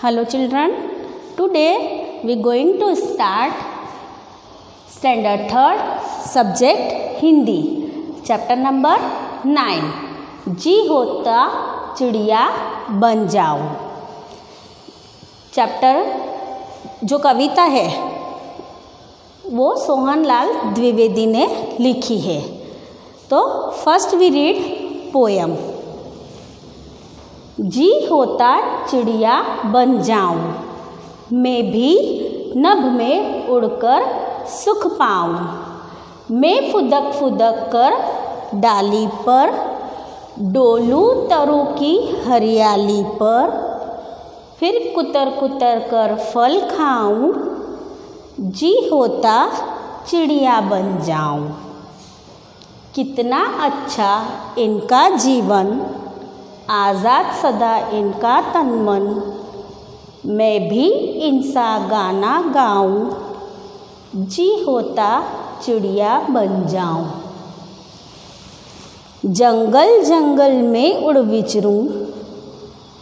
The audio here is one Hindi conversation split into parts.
Hello children, today we going to start standard 3rd subject Hindi, chapter number 9, जी होता चिड़िया बन जाऊं। चैप्टर जो कविता है वो सोहनलाल द्विवेदी ने लिखी है। तो फर्स्ट वी रीड पोयम। जी होता चिड़िया बन जाऊं, मैं भी नभ में उड़कर सुख पाऊं। मैं फुदक फुदक कर डाली पर डोलूं तरु की हरियाली पर, फिर कुतर कुतर कर फल खाऊं। जी होता चिड़िया बन जाऊं। कितना अच्छा इनका जीवन, आज़ाद सदा इनका तन मन। मैं भी इनसा गाना गाऊं, जी होता चिड़िया बन जाऊं। जंगल जंगल में उड़ विचरूं,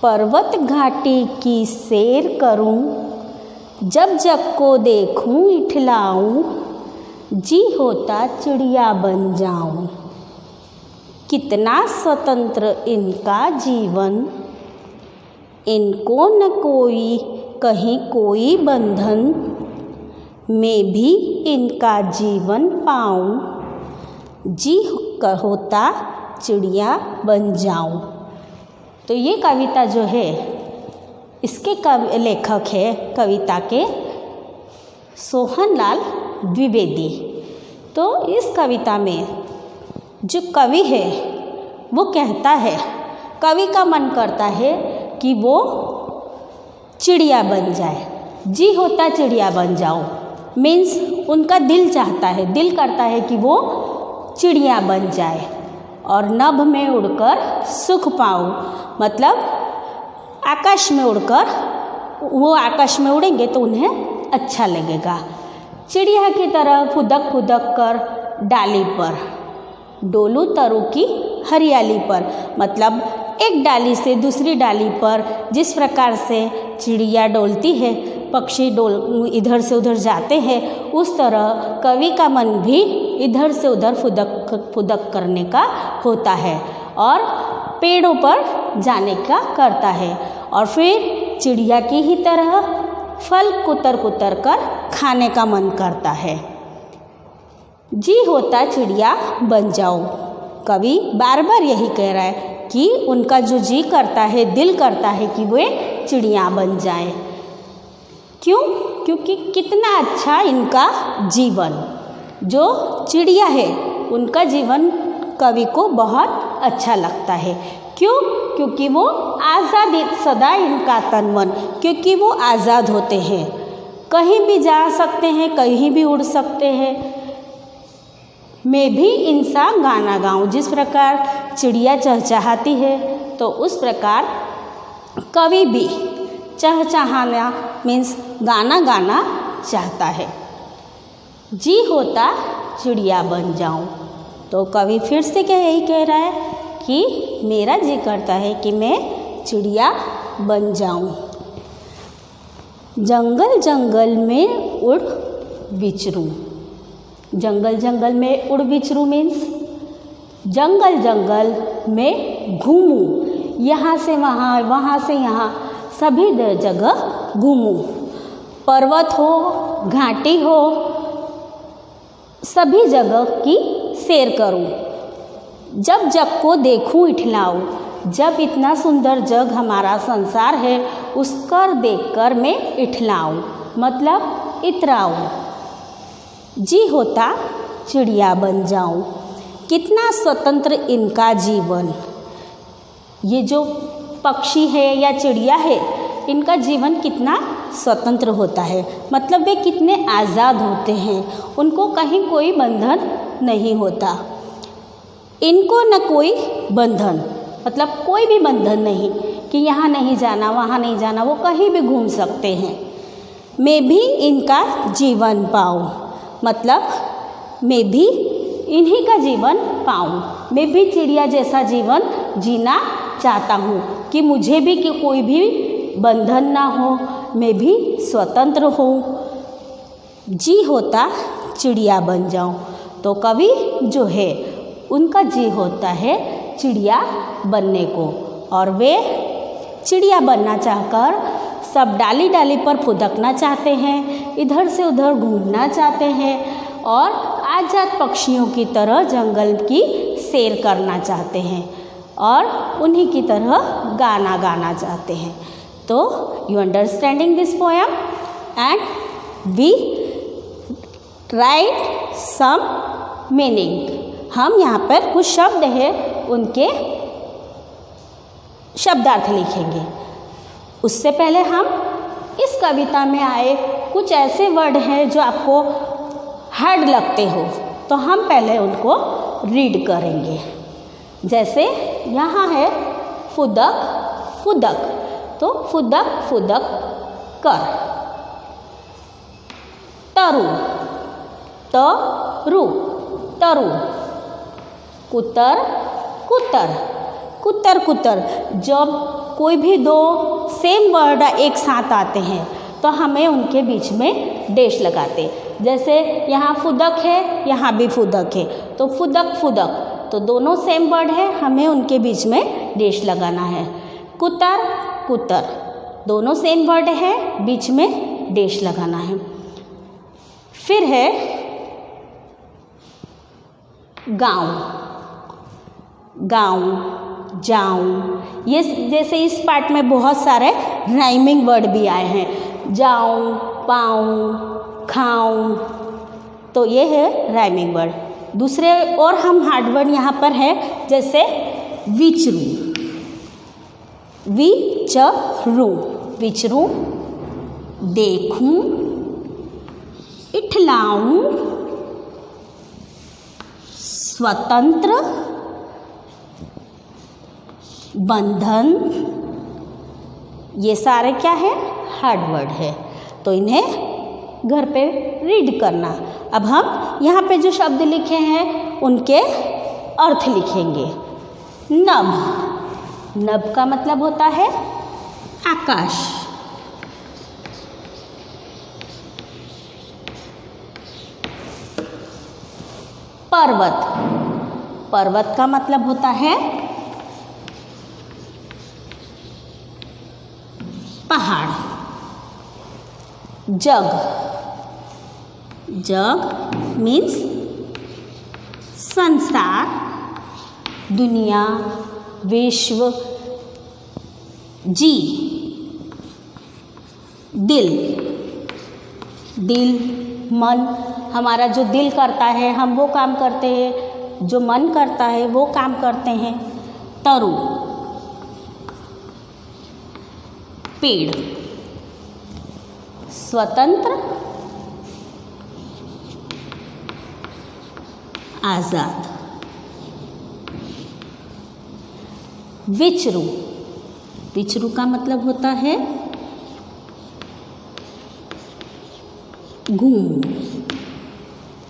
पर्वत घाटी की सैर करूं। जब जग को देखूं इठलाऊं, जी होता चिड़िया बन जाऊं। कितना स्वतंत्र इनका जीवन, इनको न कोई कहीं कोई बंधन। मैं भी इनका जीवन पाऊं, जी होता चिड़िया बन जाऊं। तो ये कविता जो है इसके लेखक है कविता के सोहनलाल द्विवेदी। तो इस कविता में जो कवि है वो कहता है, कवि का मन करता है कि वो चिड़िया बन जाए। जी होता चिड़िया बन जाओ मीन्स उनका दिल चाहता है, दिल करता है कि वो चिड़िया बन जाए और नभ में उड़कर सुख पाओ। मतलब आकाश में उड़कर, वो आकाश में उड़ेंगे तो उन्हें अच्छा लगेगा। चिड़िया की तरह फुदक फुदक कर डाली पर, डोलू तरु की हरियाली पर। मतलब एक डाली से दूसरी डाली पर जिस प्रकार से चिड़िया डोलती है, पक्षी इधर से उधर जाते हैं, उस तरह कवि का मन भी इधर से उधर फुदक फुदक करने का होता है और पेड़ों पर जाने का करता है। और फिर चिड़िया की ही तरह फल कुतर कुतर कर खाने का मन करता है। जी होता चिड़िया बन जाओ। कवि बार बार यही कह रहा है कि उनका जो जी करता है, दिल करता है कि वे चिड़िया बन जाए। क्यों? क्योंकि कितना अच्छा इनका जीवन, जो चिड़िया है उनका जीवन कवि को बहुत अच्छा लगता है। क्यों? क्योंकि वो आज़ाद सदा इनका तन मन, क्योंकि वो आज़ाद होते हैं, कहीं भी जा सकते हैं, कहीं भी उड़ सकते हैं। मैं भी इनसा गाना गाऊं। जिस प्रकार चिड़िया चहचहाती है तो उस प्रकार कवि भी चहचहाना मीन्स गाना गाना चाहता है। जी होता चिड़िया बन जाऊं। तो कवि फिर से यही कह रहा है कि मेरा जी करता है कि मैं चिड़िया बन जाऊं। जंगल जंगल में उड़ विचरूं। जंगल जंगल में उड़ विचरूं मीन्स जंगल जंगल में घूमूं, यहाँ से वहाँ, वहाँ से यहाँ, सभी जगह घूमूं। पर्वत हो, घाटी हो, सभी जगह की सैर करूं। जब जग को देखूं इठलाऊं। जब इतना सुंदर जग हमारा संसार है उसका देखकर मैं इठलाऊं, मतलब इतराऊं। जी होता चिड़िया बन जाऊं। कितना स्वतंत्र इनका जीवन। ये जो पक्षी है या चिड़िया है, इनका जीवन कितना स्वतंत्र होता है। मतलब वे कितने आज़ाद होते हैं, उनको कहीं कोई बंधन नहीं होता। इनको न कोई बंधन, मतलब कोई भी बंधन नहीं कि यहाँ नहीं जाना, वहाँ नहीं जाना, वो कहीं भी घूम सकते हैं। मैं भी इनका जीवन पाऊँ, मतलब मैं भी इन्हीं का जीवन पाऊँ। मैं भी चिड़िया जैसा जीवन जीना चाहता हूँ कि मुझे भी कि कोई भी बंधन ना हो, मैं भी स्वतंत्र हूँ। जी होता चिड़िया बन जाऊँ। तो कवि जो है उनका जी होता है चिड़िया बनने को, और वे चिड़िया बनना चाहकर सब डाली डाली पर फुदकना चाहते हैं, इधर से उधर घूमना चाहते हैं और आज़ाद पक्षियों की तरह जंगल की सैर करना चाहते हैं और उन्हीं की तरह गाना गाना चाहते हैं। तो you understanding this poem and we write some meaning. हम यहाँ पर कुछ शब्द हैं उनके शब्दार्थ लिखेंगे। उससे पहले हम इस कविता में आए कुछ ऐसे वर्ड हैं जो आपको हार्ड लगते हो, तो हम पहले उनको रीड करेंगे। जैसे यहाँ है फुदक फुदक, तो फुदक फुदक कर। तरु तरु तरु। कुतर कुतर कुतर कुतर। जब कोई भी दो सेम वर्ड एक साथ आते हैं तो हमें उनके बीच में डैश लगाते। जैसे यहाँ फुदक है, यहाँ भी फुदक है, तो फुदक फुदक, तो दोनों सेम वर्ड है, हमें उनके बीच में डैश लगाना है। कुतर कुतर, दोनों सेम वर्ड है, बीच में डैश लगाना है। फिर है गाँव गाँव जाऊँ। ये जैसे इस पार्ट में बहुत सारे राइमिंग वर्ड भी आए हैं, जाऊँ पाऊँ खाऊँ, तो ये है राइमिंग वर्ड। दूसरे और हम हार्ड वर्ड यहाँ पर है, जैसे विचरू विचरू विचरू, देखूँ इठलाऊँ, स्वतंत्र बंधन, ये सारे क्या है हार्ड वर्ड है, तो इन्हें घर पे रीड करना। अब हम यहाँ पे जो शब्द लिखे हैं उनके अर्थ लिखेंगे। नभ, नभ का मतलब होता है आकाश। पर्वत, पर्वत का मतलब होता है पहाड़। जग, जग मीन्स संसार, दुनिया, विश्व। जी, दिल, दिल मन, हमारा जो दिल करता है हम वो काम करते हैं, जो मन करता है वो काम करते हैं। तरु, पेड़। स्वतंत्र आज़ाद। विचरू, विचरू का मतलब होता है घूम।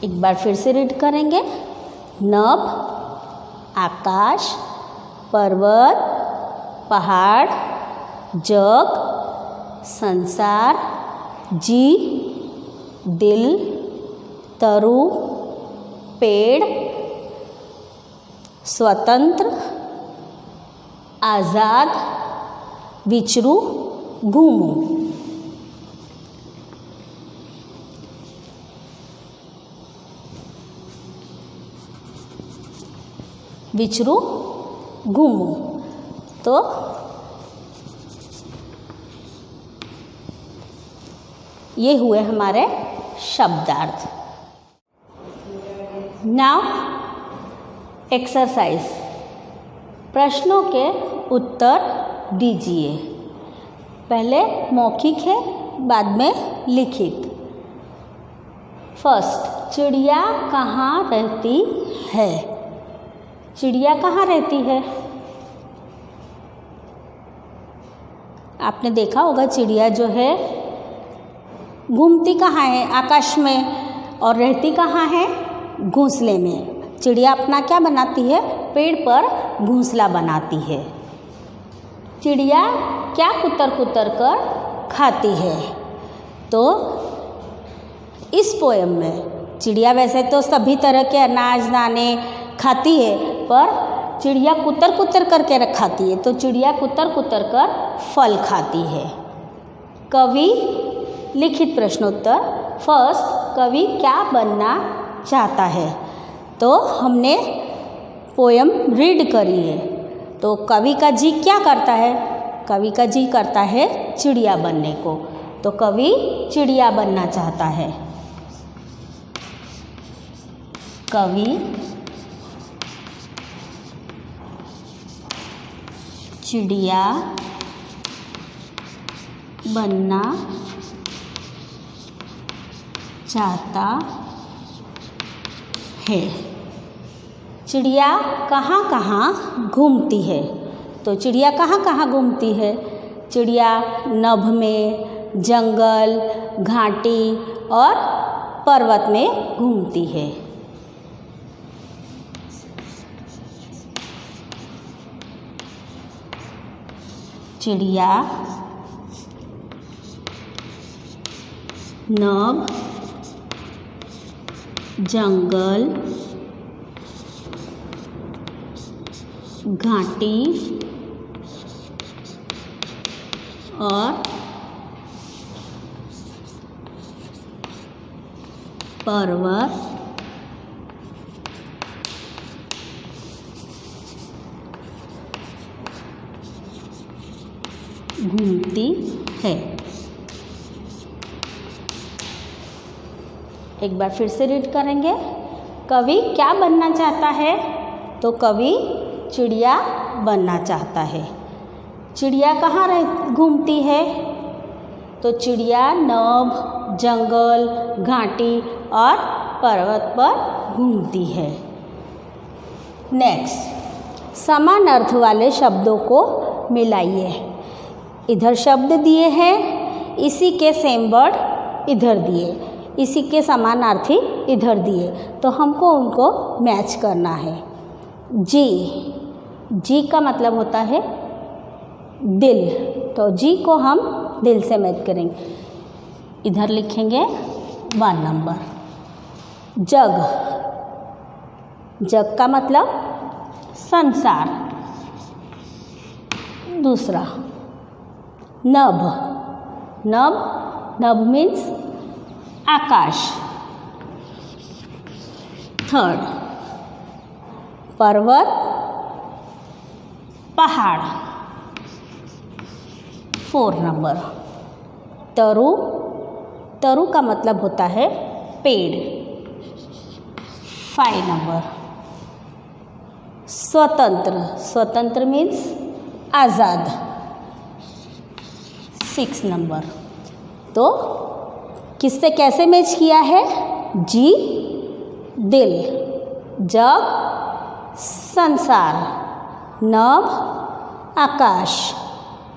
एक बार फिर से रीड करेंगे। नभ आकाश, पर्वत पहाड़, जग संसार, जी दिल, तरु पेड़, स्वतंत्र आज़ाद, विचरू घूमू। विचरू घूमू। तो ये हुए हमारे शब्दार्थ। नाउ एक्सरसाइज, प्रश्नों के उत्तर दीजिए। पहले मौखिक है, बाद में लिखित। फर्स्ट, चिड़िया कहाँ रहती है? चिड़िया कहाँ रहती है? आपने देखा होगा चिड़िया जो है घूमती कहाँ है? आकाश में। और रहती कहाँ है? घोंसले में। चिड़िया अपना क्या बनाती है? पेड़ पर घोंसला बनाती है। चिड़िया क्या कुतर कुतर कर खाती है। तो इस पोएम में चिड़िया वैसे तो सभी तरह के अनाज दाने खाती है, पर चिड़िया कुतर कुतर करके खाती है, तो चिड़िया कुतर कुतर कर फल खाती है। कवि लिखित प्रश्नोत्तर। फर्स्ट, कवि क्या बनना चाहता है। तो हमने पोयम रीड करी है। तो कवि का जी क्या करता है? कवि का जी करता है चिड़िया बनने को। तो कवि चिड़िया बनना चाहता है। कवि चिड़िया बनना चाहता है। चिड़िया कहाँ कहाँ घूमती है। तो चिड़िया कहाँ कहाँ घूमती है? चिड़िया नभ में, जंगल, घाटी और पर्वत में घूमती है। चिड़िया नभ, जंगल, घाटी और पर्वत घूमती है। एक बार फिर से रीड करेंगे। कवि क्या बनना चाहता है? तो कवि चिड़िया बनना चाहता है। चिड़िया कहाँ घूमती है? तो चिड़िया नभ, जंगल, घाटी और पर्वत पर घूमती है। नेक्स्ट, समान अर्थ वाले शब्दों को मिलाइए। इधर शब्द दिए हैं, इसी के सेम वर्ड इधर दिए, इसी के समानार्थी इधर दिए, तो हमको उनको मैच करना है। जी, जी का मतलब होता है दिल, तो जी को हम दिल से मैच करेंगे। इधर लिखेंगे 1 नंबर। जग, जग का मतलब संसार। दूसरा नभ, नभ, नभ मीन्स आकाश। थर्ड पर्वत, पहाड़। 4 नंबर तरु, तरु का मतलब होता है पेड़। 5 नंबर स्वतंत्र, स्वतंत्र मीन्स आज़ाद। 6 नंबर तो किससे कैसे मैच किया है? जी दिल, जग संसार, नभ आकाश,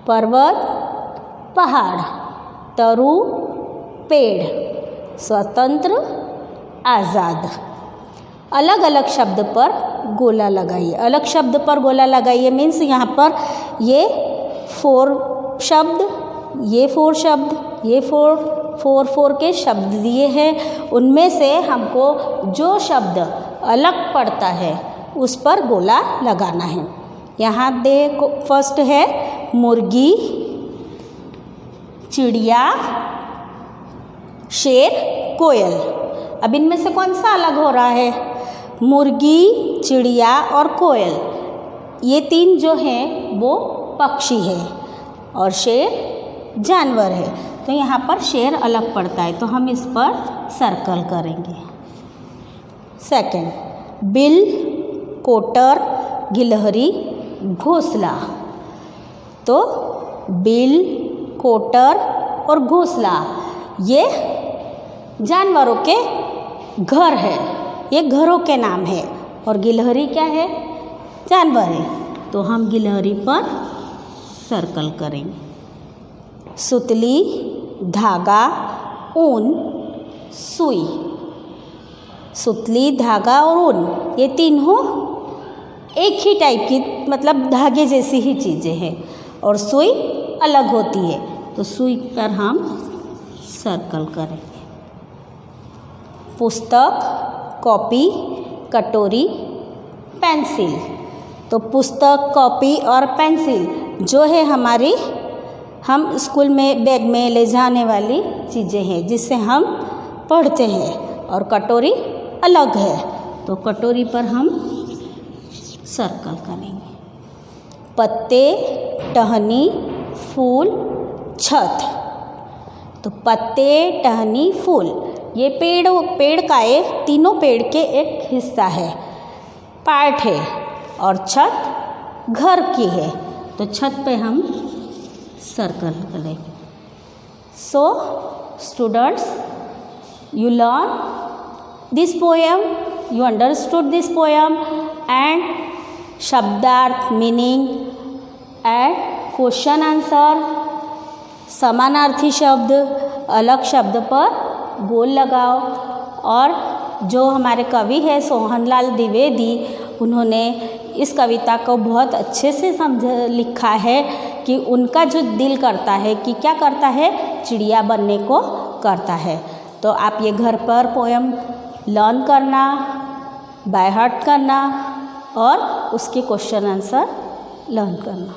पर्वत पहाड़, तरु पेड़, स्वतंत्र आज़ाद। अलग अलग शब्द पर गोला लगाइए। अलग शब्द पर गोला लगाइए मीन्स यहाँ पर ये 4 शब्द, ये 4 शब्द, ये 4 के शब्द दिए हैं। उनमें से हमको जो शब्द अलग पड़ता है उस पर गोला लगाना है। यहाँ देखो, फर्स्ट है मुर्गी, चिड़िया, शेर, कोयल। अब इनमें से कौन सा अलग हो रहा है? मुर्गी, चिड़िया और कोयल, ये 3 जो हैं वो पक्षी है और शेर जानवर है। तो यहाँ पर शेर अलग पड़ता है, तो हम इस पर सर्कल करेंगे। सेकंड बिल, कोटर, गिलहरी, घोंसला। तो बिल, कोटर और घोंसला ये जानवरों के घर है, ये घरों के नाम है। और गिलहरी क्या है? जानवर है, तो हम गिलहरी पर सर्कल करेंगे। सुतली, धागा, ऊन, सुई। सुतली, धागा और ऊन ये तीनों एक ही टाइप की, मतलब धागे जैसी ही चीज़ें हैं। और सुई अलग होती है। तो सुई पर हम सर्कल करेंगे। पुस्तक, कॉपी, कटोरी, पेंसिल। तो पुस्तक, कॉपी और पेंसिल जो है हमारी हम स्कूल में बैग में ले जाने वाली चीज़ें हैं जिससे हम पढ़ते हैं। और कटोरी अलग है, तो कटोरी पर हम सर्कल करेंगे। पत्ते, टहनी, फूल, छत। तो पत्ते, टहनी, फूल ये पेड़ का तीनों पेड़ के एक हिस्सा है, पार्ट है। और छत घर की है, तो छत पे हम सर्कल करेंगे। So students, you learn this poem, you understood this poem and शब्दार्थ, मीनिंग एंड क्वेश्चन आंसर, समानार्थी शब्द, अलग शब्द पर गोल लगाओ। और जो हमारे कवि है सोहनलाल द्विवेदी, उन्होंने इस कविता को बहुत अच्छे से लिखा है कि उनका जो दिल करता है कि क्या करता है, चिड़िया बनने को करता है। तो आप ये घर पर पोएम लर्न करना, बाय हार्ट करना और उसके क्वेश्चन आंसर लर्न करना।